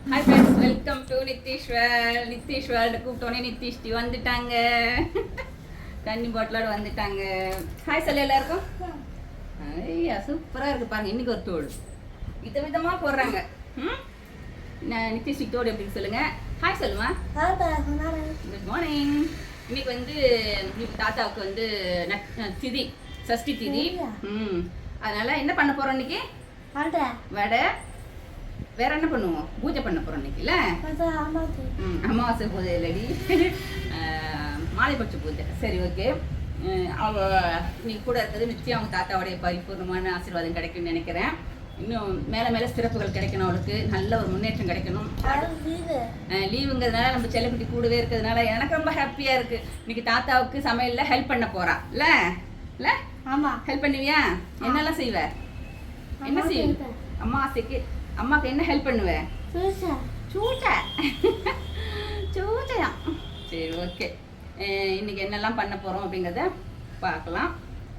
Hi friends, welcome to Nitheeswar கூப்பிட்டோன்னே நித்தீஷ்டி வந்துட்டாங்க. தண்ணி பாட்டிலோட வந்துட்டாங்க. ஹாய் சொல்லு எல்லாருக்கும். ஐயா சூப்பராக இருக்குது பாருங்க. இன்னைக்கு ஒரு தோடு விதமாக போடுறாங்க. நித்தீஷ்டி தோடு எப்படின்னு சொல்லுங்கள். ஹாய் சொல்லுமா. Good morning. இன்னைக்கு வந்து தாத்தாவுக்கு வந்து திதி, சஷ்டி திதி. அதனால என்ன பண்ண போகிறோம் இன்னைக்கு? வடை. வேற என்ன பண்ணுவோம்? பூஜை பண்ண போறோம் இன்னைக்குல. அமாவாசை பூஜை இல்லடி, மாலைப்பட்ச பூஜை. சரி, ஓகே. அவங்க இன்னைக்கு கூட இருக்கிறது நிச்சயம் அவங்க தாத்தாவுடைய பரிபூர்ணமான ஆசீர்வாதம் கிடைக்கும்னு நினைக்கிறேன். இன்னும் மேலே மேலே சிறப்புகள் கிடைக்கணும், அவளுக்கு நல்ல ஒரு முன்னேற்றம் கிடைக்கணும். லீவுங்கிறதுனால நம்ம செல்லக்குட்டி கூடவே இருக்கிறதுனால எனக்கு ரொம்ப ஹாப்பியாக இருக்கு. இன்னைக்கு தாத்தாவுக்கு சமையலில் ஹெல்ப் பண்ண போறா. இல்லை ஆமாம், ஹெல்ப் பண்ணுவியா? என்னெல்லாம் செய்வ? என்ன செய்வ? அம்மாவாசைக்கு அம்மாவுக்கு என்ன ஹெல்ப் பண்ணுவேன்? சூச்சையா. சரி, ஓகே. இன்னைக்கு என்னெல்லாம் பண்ண போகிறோம் அப்படிங்கிறத பார்க்கலாம்.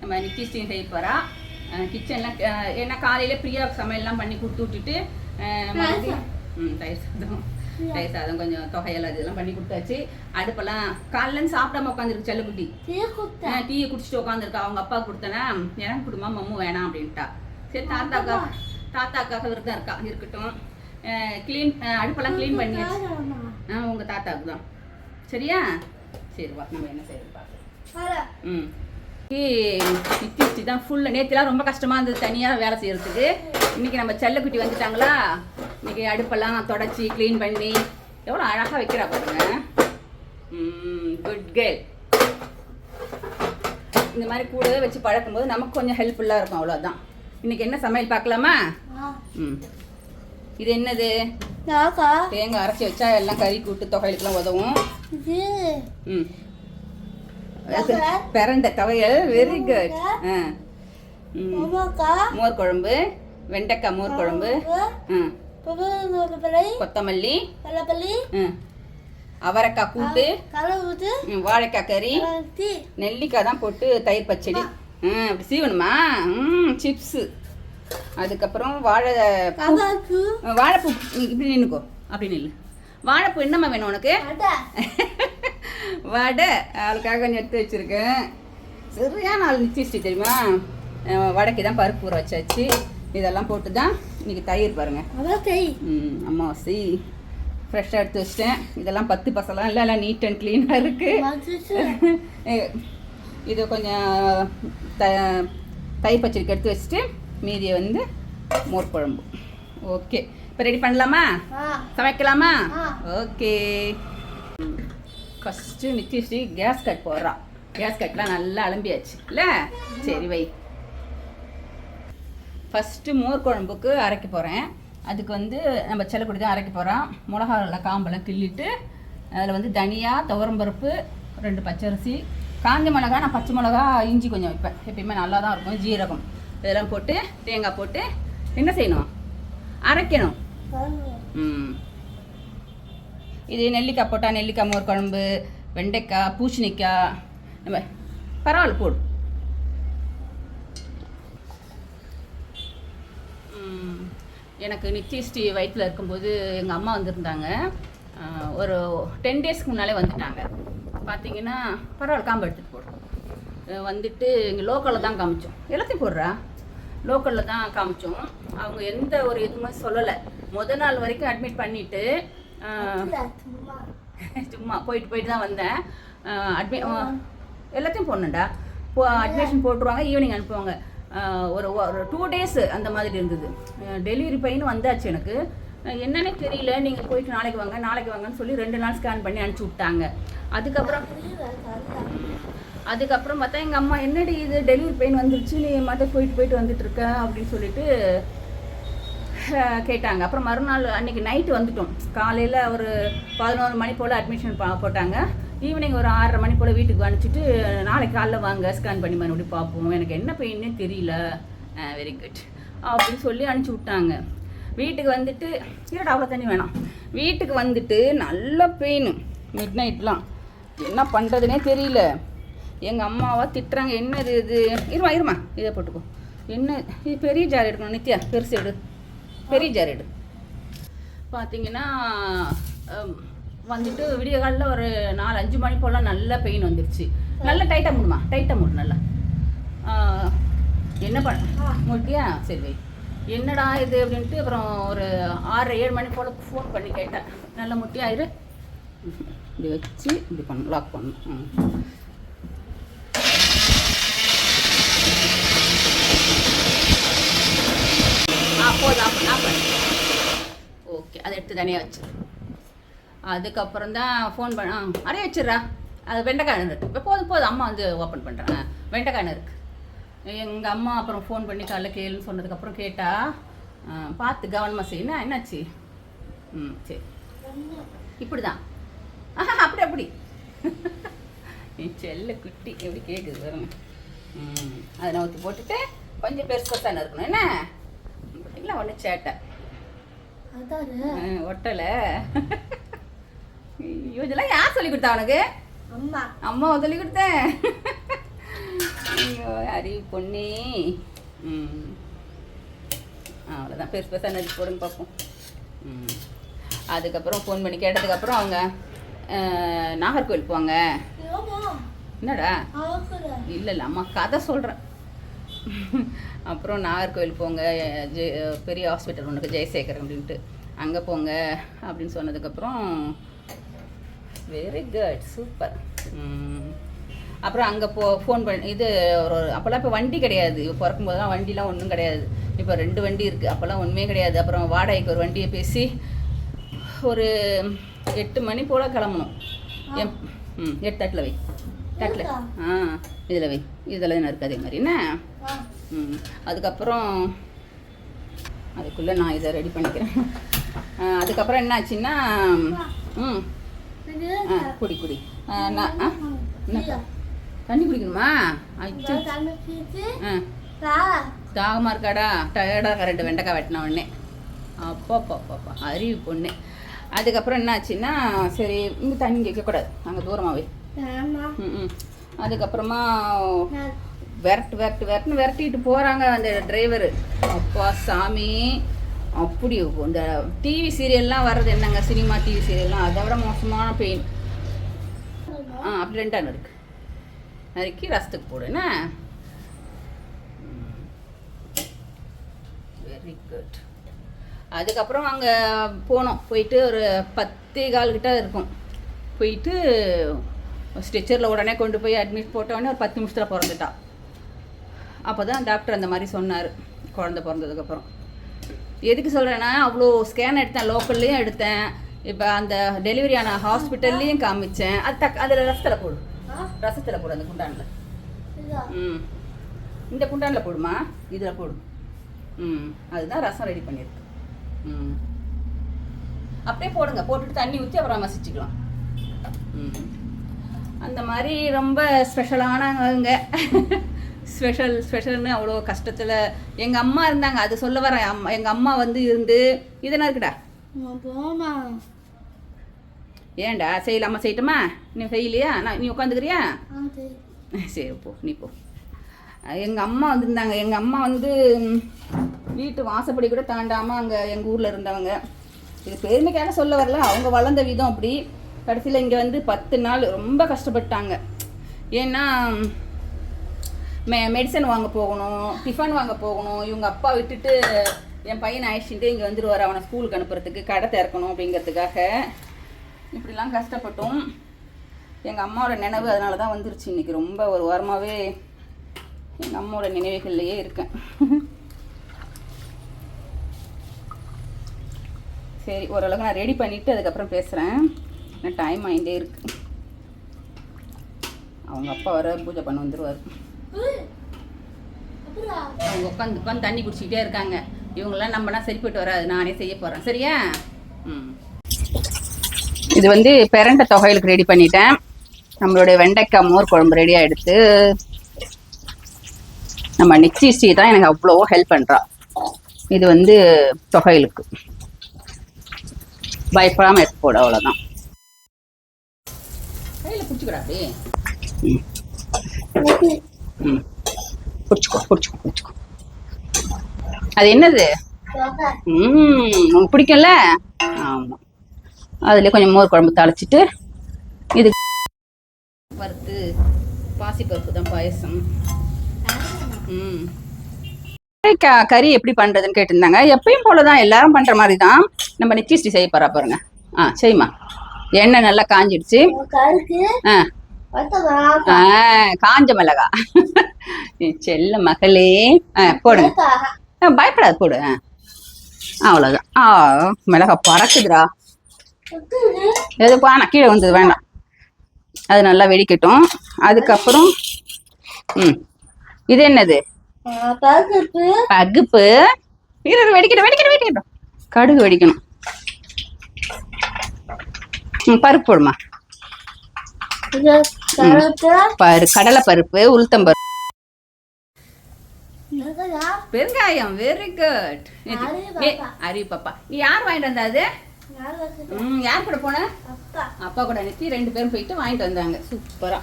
நம்ம நித்திஷ்டியும் செய்ய போகிறா. கிச்சன்லாம் ஏன்னா காலையில் பிரியாவுக்கு சமையல்லாம் பண்ணி கொடுத்து விட்டுட்டு தயிர் சாதம் கொஞ்சம் தொகையெல்லாம் இதெல்லாம் பண்ணி கொடுத்தாச்சு. அடுப்பெல்லாம் காலையிலேருந்து சாப்பிடாம உட்காந்துருக்கு செல்லக்குட்டி. டீயை குடிச்சிட்டு உட்காந்துருக்கா. அவங்க அப்பா கொடுத்தனா எனக்கு கொடுமா, மம்மு வேணாம் அப்படின்ட்டா. சரி, தாத்தாக்காக விரதம் இருக்கட்டும். க்ளீன் அடுப்பெல்லாம் க்ளீன் பண்ணியாச்சு. உங்கள் தாத்தாவுக்கு தான். சரியா? சரி, வா நம்ம என்ன செய்யறது பார்க்கலாம். நித்திஷ்டி தான் ஃபுல்லாக. நேற்றுலாம் ரொம்ப கஷ்டமாக இருந்தது தனியாக வேலை செய்கிறதுக்கு. இன்றைக்கி நம்ம செல்லக்குட்டி வந்துட்டாங்களா. இன்றைக்கி அடுப்பெல்லாம் தொடச்சி க்ளீன் பண்ணி எவ்வளோ அழகாக வைக்கிறா பாருங்க. Good girl. இந்த மாதிரி கூடவே வச்சு பழக்கும்போது நமக்கு கொஞ்சம் ஹெல்ப்ஃபுல்லாக இருக்கும். அவ்வளோதான். இன்னைக்கு என்ன சமையல் பார்க்கலாமா? இது என்னது? தேங்காய் அரைச்சி வச்சா எல்லாம் கறி கூட்டு தொகைகளுக்குலாம் உதவும். பிரண்ட துவையல். Very good. மோர் குழம்பு, வெண்டைக்காய் மோர் குழம்பு, கொத்தமல்லி, அவரைக்காய் கூட்டு, வாழைக்காய் கறி, நெல்லிக்காய் தான் போட்டு தயிர் பச்சடி. அப்படி சீவணுமா? சிப்ஸு. அதுக்கப்புறம் வாழைப்பூ. இப்படி நின்றுக்கோ, அப்படி நில்லு. வாழைப்பூ என்னம்மா வேணும் உனக்கு? வடை. அவளுக்காக கொஞ்சம் எடுத்து வச்சுருக்கேன். சரியான நாள் நிச்சயிச்சு தெரியுமா? வடைக்கு தான் பருப்பு ஊற வச்சாச்சு. இதெல்லாம் போட்டு தான் இன்னைக்கு தயிர் பாருங்க. அம்மாவாசி ஃப்ரெஷ்ஷாக எடுத்து வச்சிட்டேன். இதெல்லாம் 10 பசலாம் இல்லை, எல்லாம் நீட் அண்ட் க்ளீனாக இருக்குது. இது கொஞ்சம் தயிர் பச்சடிக்கு எடுத்து வச்சுட்டு மீதியை வந்து மோர் குழம்பு. ஓகே, இப்போ ரெடி பண்ணலாமா? சமைக்கலாமா? ஓகே. ஃபஸ்ட்டு நித்திஷ்டி கேஸ் கட் போடுறான். கேஸ் கட்லாம் நல்லா அலம்பியாச்சு இல்லை? சரி, வை. ஃபஸ்ட்டு மோர் குழம்புக்கு அரைக்க போகிறேன். அதுக்கு வந்து நம்ம செல்லக்குடி தான் அரைக்க போகிறோம். மிளகாவில் காம்பெல்லாம் கிள்ளிட்டு அதில் வந்து தனியா, துவரம்பருப்பு, 2 பச்சரிசி, காஞ்ச மிளகா, நான் பச்சை மிளகா, இஞ்சி கொஞ்சம் வைப்பேன். எப்பயுமே நல்லா தான் இருக்கும். ஜீரகம் இதெல்லாம் போட்டு தேங்காய் போட்டு என்ன செய்யணும்? அரைக்கணும். இது நெல்லிக்காய் போட்டால் நெல்லிக்காய் மோர் குழம்பு, வெண்டைக்காய், பூசணிக்காய், நம்ம பரவாயில்ல போடு. எனக்கு நித்திஷ்டி வயிற்றில் இருக்கும்போது எங்கள் அம்மா வந்திருந்தாங்க. ஒரு 10 டேஸ்க்கு முன்னாலே வந்துட்டாங்க. பார்த்தீங்கன்னா பரவாயில்ல, காம்பு எடுத்துகிட்டு போடுறோம். வந்துட்டு இங்கே லோக்கலில் தான் காமிச்சோம். எல்லாத்தையும் போடுறா. லோக்கலில் தான் காமிச்சோம். அவங்க எந்த ஒரு எதுவுமே சொல்லலை. முதல் நாள் வரைக்கும் அட்மிட் பண்ணிவிட்டு சும்மா போயிட்டு தான் வந்தேன். எல்லாத்தையும் போடணுண்டா. அட்மிஷன் போட்டுருவாங்க, ஈவினிங் அனுப்புவாங்க. ஒரு 2 டேஸ் அந்த மாதிரி இருந்தது. டெலிவரி பெயின் வந்தாச்சு எனக்கு. என்னன்னே தெரியல. நீங்கள் போயிட்டு நாளைக்கு வாங்கன்னு சொல்லி 2 நாள் ஸ்கேன் பண்ணி அனுப்பிச்சி விட்டாங்க. அதுக்கப்புறம் பார்த்தா எங்கள் அம்மா, என்னடி இது டெலிவரி பெயின் வந்துருச்சு, நீ மட்டும் போயிட்டு வந்துட்டுருக்க அப்படின்னு சொல்லிட்டு கேட்டாங்க. அப்புறம் மறுநாள் அன்றைக்கி நைட்டு வந்துட்டோம். காலையில் ஒரு 11 மணி போல் அட்மிஷன் போட்டாங்க. ஈவினிங் ஒரு 6:30 மணி போல் வீட்டுக்கு அனுப்பிச்சிட்டு நாளைக்கு காலைல வாங்க ஸ்கேன் பண்ணி மறுபடியும் பார்ப்போம், எனக்கு என்ன பெயின்னே தெரியல, வெரி குட் அப்படின்னு சொல்லி அனுப்பிச்சி விட்டாங்க. வீட்டுக்கு வந்துட்டு இருடா, அவ்வளோ தண்ணி வேணாம். வீட்டுக்கு வந்துட்டு நல்ல பெயின். மிட் நைட்லாம் என்ன பண்ணுறதுனே தெரியல. எங்கள் அம்மாவா திட்டுறாங்க. என்னது இது? இருமா இதை போட்டுக்கோ. என்ன இது? பெரிய ஜார் எடுக்கணும் நித்யா, பெருசு எடு, பெரிய ஜார் எடு. பார்த்தீங்கன்னா வந்துட்டு விடிய காலில் ஒரு 4-5 மணி போல் நல்ல பெயின் வந்துருச்சு. நல்லா டைட்டாக மூடுமா, டைட்டாக மூடு நல்லா. என்ன பண்ண மூட்டியா? சரி வை. என்னடா இது அப்படின்ட்டு அப்புறம் ஒரு 6-7 மணி போல் ஃபோன் பண்ணி கேட்டேன். நல்லா முட்டியாயிரு, இப்படி வச்சு இப்படி பண்ணணும், லாக் பண்ணணும். போதும். ஓகே, அதை எடுத்து தனியாக வச்சு அதுக்கப்புறம் தான் ஃபோன் பண்ண அறைய வச்சிட்றா. அது வெண்டைக்காய் இருக்குது. இப்போ போதும் அம்மா வந்து ஓப்பன் பண்ணுறேன். வெண்டைக்காய் இருக்குது. எங்கள் அம்மா அப்புறம் ஃபோன் பண்ணி காலைல கேளுன்னு சொன்னதுக்கப்புறம் கேட்டால் பார்த்து கவனமாக செய்யணும். என்னாச்சு? சரி, இப்படி தான். அப்படி என் செல்ல குட்டி எப்படி கேட்குது பாருங்க. அதை நவுத்தி போட்டுட்டு கொஞ்சம் பெருசாக இருக்கணும். என்ன பார்த்தீங்களா? ஒன்று சேட்டை ஒட்டலை. இதெல்லாம் யார் சொல்லி கொடுத்தா உனக்கு? அம்மாவை சொல்லி கொடுத்தேன். ஐயோ அறிவு பொண்ணே. அவ்வளோதான், பெருசாக நடிச்சு போடுங்க பார்ப்போம். அதுக்கப்புறம் ஃபோன் பண்ணி கேட்டதுக்கப்புறம் அவங்க நாகர்கோவில் போவாங்க. என்னடா? இல்லை அம்மா கதை சொல்கிறேன். அப்புறம் நாகர்கோவில் போங்க, பெரிய ஹாஸ்பிட்டல் ஒன்றுக்கு ஜெயசேகர் அப்படின்ட்டு, அங்கே போங்க அப்படின்னு சொன்னதுக்கப்புறம் வெரி குட், சூப்பர். அப்புறம் அங்கே ஃபோன் பண்ணி இது ஒரு அப்போல்லாம் இப்போ வண்டி கிடையாது. இப்போ பிறக்கும் போதெல்லாம் வண்டிலாம் ஒன்றும் கிடையாது. இப்போ 2 வண்டி இருக்குது, அப்போல்லாம் ஒன்றுமே கிடையாது. அப்புறம் வாடகைக்கு ஒரு வண்டியை பேசி ஒரு 8 மணி போல் கிளம்பணும். 8 தட்டில் வை, தட்டில் இதில் வை, இதில் என்ன இருக்குது அதே மாதிரி என்ன. அதுக்கப்புறம் அதுக்குள்ளே நான் இதை ரெடி பண்ணிக்கிறேன். அதுக்கப்புறம் என்ன ஆச்சுன்னா குடி நான் தண்ணி குடிக்கணுமா? தாகமாக இருக்காடா? டயர்டாக 2 வெண்டைக்காய் வெட்டின உடனே. அப்பா அறிவு பொண்ணு. அதுக்கப்புறம் என்ன ஆச்சுன்னா சரி இங்கே தண்ணி வைக்கக்கூடாது, அங்கே தூரமாகவே. அதுக்கப்புறமா விரட்டிட்டு போகிறாங்க அந்த டிரைவரு. அப்பா சாமி, அப்படி இந்த டிவி சீரியல்லாம் வர்றது என்னங்க, சினிமா டிவி சீரியல்லாம் அதை விட மோசமான பெயின். அப்படி 2 இருக்குது. நறுக்கி ரசத்துக்கு போடுண்ணா. Very good. அதுக்கப்புறம் அங்கே போனோம். போயிட்டு ஒரு 10:15 கிட்ட இருக்கும். போயிட்டு ஸ்ட்ரெச்சரில் உடனே கொண்டு போய் அட்மிட் போட்டோடனே ஒரு 10 நிமிஷத்தில் பிறந்துட்டா. அப்போ தான் டாக்டர் அந்த மாதிரி சொன்னார். குழந்தை பிறந்ததுக்கப்புறம் எதுக்கு சொல்கிறேன்னா, அவ்வளோ ஸ்கேன் எடுத்தேன், லோக்கல்லையும் எடுத்தேன், இப்போ அந்த டெலிவரி ஆன ஹாஸ்பிட்டல்லையும் காமிச்சேன். அது அதில் ரசத்தில் போடு, ரசத்தில் போடு, அந்த குண்டானில். இந்த குண்டானில் போடுமா, இதில் போடு. அதுதான் ரசம் ரெடி பண்ணியிருக்கு. அப்படியே போடுங்க, போட்டுட்டு தண்ணி ஊற்றி அப்புறம் மசிச்சுக்கலாம். அந்த மாதிரி ரொம்ப ஸ்பெஷலானவங்க. ஸ்பெஷல்னு அவ்வளோ கஷ்டத்தில் எங்கள் அம்மா இருந்தாங்க. அது சொல்ல வரேன். எங்கள் அம்மா வந்து இருந்து இதெல்லாம் இருக்குடா. ஏன்டா செய்யலாமா? செய்யட்டுமா? நீ செய்யலையா? நீ உட்காந்துக்கிறியா? சரி போ, நீ போ. எங்கள் அம்மா வந்துருந்தாங்க. எங்கள் அம்மா வந்து வீட்டு வாசப்படி கூட தாண்டாமல் அங்கே எங்கள் ஊரில் இருந்தவங்க. இது பெருமைக்காக சொல்ல வரல, அவங்க வளர்ந்த விதம் அப்படி. கடைசியில் இங்கே வந்து 10 நாள் ரொம்ப கஷ்டப்பட்டாங்க. ஏன்னா மெடிசன் வாங்க போகணும், டிஃபன் வாங்க போகணும். இவங்க அப்பா விட்டுட்டு என் பையனை அழைச்சிட்டு இங்கே வந்துடுவார், அவனை ஸ்கூலுக்கு அனுப்புறதுக்கு, கடை திறக்கணும் அப்படிங்கிறதுக்காக. இப்படிலாம் கஷ்டப்பட்டோம். எங்கள் அம்மாவோட நினைவு அதனால தான் வந்துருச்சு. இன்றைக்கி ரொம்ப ஒரு வாரமாகவே எங்கள் அம்மாவோட நினைவுகள்லையே இருக்கேன். சரி, ஓரளவுக்கு நான் ரெடி பண்ணிவிட்டு அதுக்கப்புறம் பேசுகிறேன். ஏன்னா டைம் ஆகிட்டே இருக்கு. அவங்க அப்பா வர பூஜை பண்ண வந்துடுவார். அவங்க உட்காந்து தண்ணி குடிச்சிக்கிட்டே இருக்காங்க. இவங்களாம் நம்மனா சரிப்பட்டு வராது, நானே செய்ய போகிறேன். சரியா? இது வந்து பெரண்டை தொகையிலுக்கு ரெடி பண்ணிட்டேன். நம்மளுடைய வெண்டைக்காய் மோர் குழம்பு ரெடி ஆகிடுத்து. நம்ம நிச்சயஸ்ரீ தான் எனக்கு அவ்வளோ ஹெல்ப் பண்ணுறா. இது வந்து தொகையிலுக்கு பயப்படாமல் எடுத்து போட, அவ்வளோதான். கையில் பிடிச்சிக்கடா அப்படி. பிடிச்சிக்கோ. அது என்னது? உனக்கு பிடிக்கும்ல? ஆமாம். அதுலேயே கொஞ்சம் மோர் குழம்பு தாளிச்சிட்டு இது வறுத்து பாசிப்பருப்பு தான் பாயசம். கறி எப்படி பண்ணுறதுன்னு கேட்டிருந்தாங்க. எப்பயும் போல தான் எல்லாரும் பண்ணுற மாதிரி தான். நம்ம நிச்சயிச்சு செய்ய போகிறா பாருங்க. செய்யுமா. எண்ணெய் நல்லா காஞ்சிடுச்சு. காஞ்ச மிளகா செல்ல மகளே போடுங்க. பயப்படாது போடு. அவ்வளோதான். மிளகா பறக்குதுடா. எதுப்பா நான் கீழே வந்தது வேண்டாம். அது நல்லா வெடிக்கட்டும். அதுக்கப்புறம் இது என்னது? பகுப்பு. வெடிக்கட்டும். கடுகு வெடிக்கணும். பருப்பு போடுமா. கடலை பருப்பு, உளுத்தம்பருப்பு, பெருங்காயம். Very good. அரி பாப்பா. நீ யார் வாங்கிட்டு வந்தா? அது யார் கூட போன? அப்பா கூட நிறுத்தி 2 பேரும் போயிட்டு வாங்கிட்டு வந்தாங்க. சூப்பரா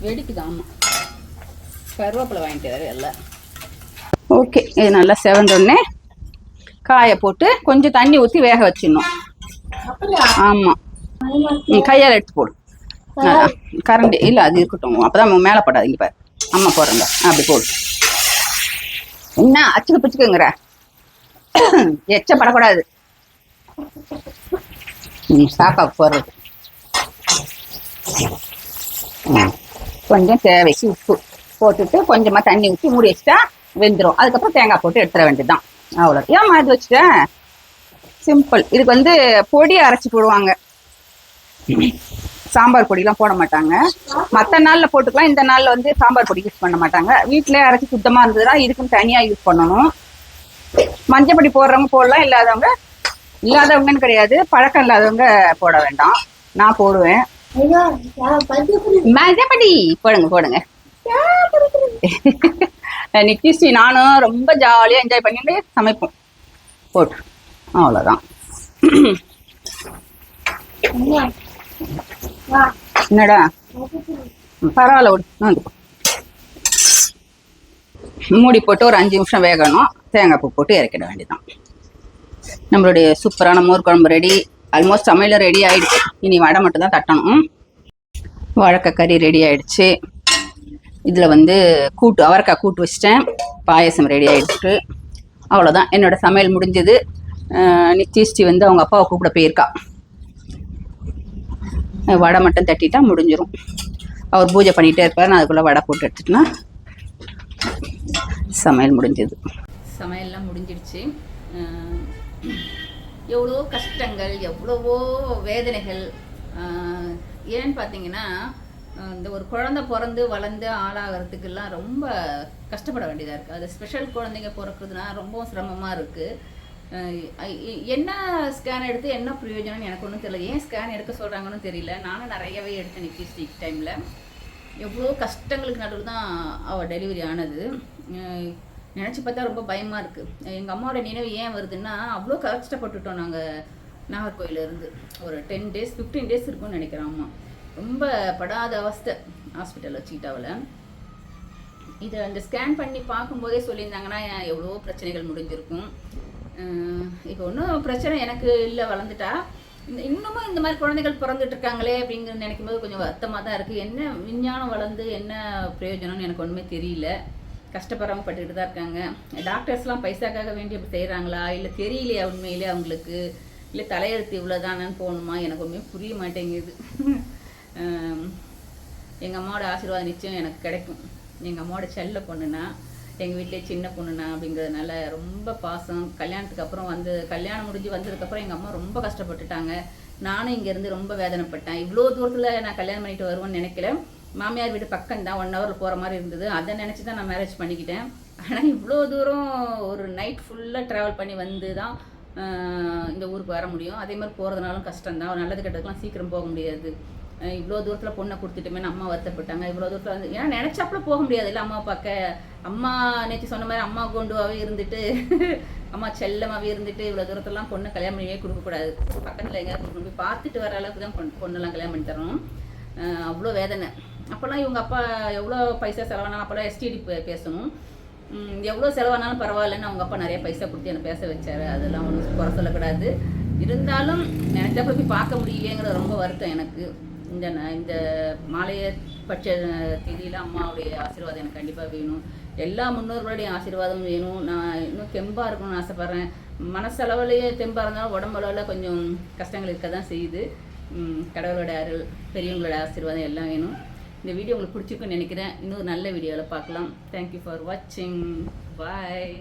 வெடிக்குது. ஆமா, கருவேப்பிலை வாங்கிட்டு வர எல்லாம். ஓகே, இது நல்லா செவந்தோடனே காயை போட்டு கொஞ்சம் தண்ணி ஊற்றி வேக வச்சிடணும். ஆமாம், கையால் எடுத்து போடு. கரண்டி இல்லை, அது இருக்கட்டும். அப்போதான் மேலே போடாதீங்க. பாரு, அம்மா போடுறங்க. அப்படி போடு. என்ன அச்சுக்கு பிச்சுக்குங்கிற? எச்சப்படக்கூடாது. சாக்கா போடுறது. கொஞ்சம் தேவைக்கு உப்பு போட்டுட்டு கொஞ்சமாக தண்ணி ஊற்றி மூடி வச்சுட்டா வெந்துடும். அதுக்கப்புறம் தேங்காய் போட்டு எடுத்துட வேண்டியதுதான். அவ்வளோ. ஏன் இது வச்சுட்டேன். சிம்பிள். இதுக்கு பொடி அரைச்சி போடுவாங்க. சாம்பார் பொடியெலாம் போட மாட்டாங்க. மற்ற நாளில் போட்டுக்கலாம். இந்த நாளில் சாம்பார் பொடி யூஸ் பண்ண மாட்டாங்க. வீட்டிலே அரைச்சி சுத்தமாக இருந்ததுன்னா இதுக்குன்னு தனியாக யூஸ் பண்ணணும். மஞ்சள் பொடி போடுறவங்க போடலாம். இல்லாதவங்கன்னு கிடையாது. பழக்கம் இல்லாதவங்க போட வேண்டாம். நான் போடுவேன். மஞ்சப்படி போடுங்க. நிக்கிஸ்டி நானும் ரொம்ப ஜாலியாக என்ஜாய் பண்ணிட்டு சமைப்போம். போட்டு அவ்வளோதான். என்னடா பரவாயில்ல, விடு. மூடி போட்டு ஒரு 5 நிமிஷம் வேகணும். தேங்காய் பூ போட்டு இறக்கிட வேண்டியதான். நம்மளுடைய சூப்பரான மோர் குழம்பு ரெடி. ஆல்மோஸ்ட் சமையல் ரெடி ஆயிடுச்சு. இனி வடை மட்டும் தான் தட்டணும். வாழைக்காய் கறி ரெடி ஆயிடுச்சு. இதில் கூட்டு, அவரைக்காய் கூட்டு வச்சிட்டேன். பாயசம் ரெடி ஆயிடுச்சு. அவ்வளோதான், என்னோட சமையல் முடிஞ்சது. நிச்சயிச்சு அவங்க அப்பாவை கூப்பிட போயிருக்கா. வடை மட்டும் தட்டிட்டா முடிஞ்சிடும். அவர் பூஜை பண்ணிகிட்டே இருப்பார். நான் அதுக்குள்ளே வடை போட்டு எடுத்துட்டேன்னா சமையல் முடிஞ்சது. சமையல்லாம் முடிஞ்சிடுச்சு. எவ்வளோ கஷ்டங்கள், எவ்வளவோ வேதனைகள். ஏன்னு பார்த்தீங்கன்னா, இந்த ஒரு குழந்தை பிறந்து வளர்ந்து ஆளாகிறதுக்கெல்லாம் ரொம்ப கஷ்டப்பட வேண்டியதாக இருக்குது. அது ஸ்பெஷல் குழந்தைங்க பிறக்குதுன்னா ரொம்ப சிரமமாக இருக்குது. என்ன ஸ்கேன் எடுத்து என்ன பிரயோஜனம்னு எனக்கு ஒன்றும் தெரியல. ஏன் ஸ்கேன் எடுக்க சொல்கிறாங்கன்னு தெரியல. நானும் நிறையவே எடுத்தேன் நிக்கிஸ்டிக் டைமில். எவ்வளோ கஷ்டங்களுக்கு நடுவில் தான் அவள் டெலிவரி ஆனது. நினச்சி பார்த்தா ரொம்ப பயமாக இருக்குது. எங்கள் அம்மாவோட நினைவு ஏன் வருதுன்னா, அவ்வளோ கஷ்டப்பட்டுட்டோம் நாங்கள். நாகர்கோயிலேருந்து ஒரு 10 days 15 days இருக்கும்னு நினைக்கிறேன். அம்மா ரொம்ப படாத அவஸ்தை ஹாஸ்பிட்டல் வச்சுக்கிட்டாவில். இதை அந்த ஸ்கேன் பண்ணி பார்க்கும்போதே சொல்லியிருந்தாங்கன்னா எவ்வளோ பிரச்சனைகள் முடிஞ்சிருக்கும். இப்போ ஒன்றும் பிரச்சனை எனக்கு இல்லை, வளர்ந்துட்டா. இன்னமும் இந்த மாதிரி குழந்தைகள் பிறந்துட்டு இருக்காங்களே அப்படிங்கிறது நினைக்கும் போது கொஞ்சம் வருத்தமாக தான் இருக்குது. என்ன விஞ்ஞானம் வளர்ந்து என்ன பிரயோஜனம்னு எனக்கு ஒன்றுமே தெரியல. கஷ்டப்படுறவங்க பட்டுக்கிட்டு தான் இருக்காங்க. டாக்டர்ஸ்லாம் பைசாக்காக வேண்டி அப்படி செய்கிறாங்களா, இல்லை தெரியலையா உண்மையிலே அவங்களுக்கு, இல்லை தலையெழுத்து இவ்வளோதானன்னு போகணுமா, எனக்கு ஒன்றுமே புரிய மாட்டேங்குது. எங்கள் அம்மாவோட ஆசீர்வாதம் நிச்சயம் எனக்கு கிடைக்கும். எங்கள் அம்மாவோட செல்ல பொண்ணுனா, எங்கள் வீட்டிலே சின்ன பொண்ணுனா அப்படிங்கிறதுனால ரொம்ப பாசம். கல்யாணத்துக்கு அப்புறம் கல்யாணம் முடிஞ்சு வந்ததுக்கப்புறம் எங்கள் அம்மா ரொம்ப கஷ்டப்பட்டுட்டாங்க. நானும் இங்கேருந்து ரொம்ப வேதனைப்பட்டேன். இவ்வளோ தூரத்தில் நான் கல்யாணம் பண்ணிட்டு வருவேன்னு நினைக்கல. மாமியார் வீடு பக்கம் தான், 1 hour போகிற மாதிரி இருந்தது. அதை நினச்சி தான் நான் மேரேஜ் பண்ணிக்கிட்டேன். ஆனால் இவ்வளோ தூரம் ஒரு நைட் ஃபுல்லாக ட்ராவல் பண்ணி வந்து தான் இந்த ஊருக்கு வர முடியும். அதே மாதிரி போகிறதுனாலும் கஷ்டம்தான். ஒரு நல்லது கெட்டதுக்கெலாம் சீக்கிரம் போக முடியாது. இவ்வளோ தூரத்தில் பொண்ணை கொடுத்துட்டுமேனு அம்மா வருத்தப்பட்டாங்க. இவ்வளோ தூரத்தில் ஏன்னா நினச்சாப்புல போக முடியாது இல்லை அம்மா பார்க்க. அம்மா நேற்று சொன்ன மாதிரி அம்மா கொண்டுவாகவே இருந்துட்டு அம்மா செல்லமாகவே இருந்துட்டு இவ்வளோ தூரத்துலாம் பொண்ணை கல்யாணம் பண்ணியே கொடுக்கக்கூடாது. பக்கத்தில் எங்கேயாவது கொண்டு போய் பார்த்துட்டு வர அளவுக்கு தான் பொண்ணெல்லாம் கல்யாணம் பண்ணி தரணும். அவ்வளோ வேதனை. அப்போல்லாம் இவங்க அப்பா எவ்வளோ பைசா செலவானாலும் அப்போல்லாம் எஸ்டிடி பேசணும். எவ்வளோ செலவானாலும் பரவாயில்லன்னு அவங்க அப்பா நிறைய பைசா கொடுத்து என்னை பேச வச்சாரு. அதெல்லாம் ஒன்றும் குறை சொல்லக்கூடாது. இருந்தாலும் நினைச்சப்ப போய் பார்க்க முடியலையேங்கிற ரொம்ப வருத்தம் எனக்கு. இந்த மாலைய பட்ச தேதியில் அம்மாவுடைய ஆசீர்வாதம் எனக்கு கண்டிப்பாக வேணும். எல்லா முன்னோர்களுடைய ஆசீர்வாதமும் வேணும். நான் இன்னும் தெம்பாக இருக்கணும்னு ஆசைப்பட்றேன். மனசளவுலேயே தெம்பாக இருந்தாலும் உடம்பளவில் கொஞ்சம் கஷ்டங்கள் இருக்க தான் செய்யுது. கடவுளோட அருள், பெரியவங்களோட ஆசீர்வாதம் எல்லாம் வேணும். இந்த வீடியோ உங்களுக்கு பிடிச்சிருக்குன்னு நினைக்கிறேன். இன்னொரு நல்ல வீடியோவில் பார்க்கலாம். தேங்க்யூ ஃபார் வாட்சிங். பாய்.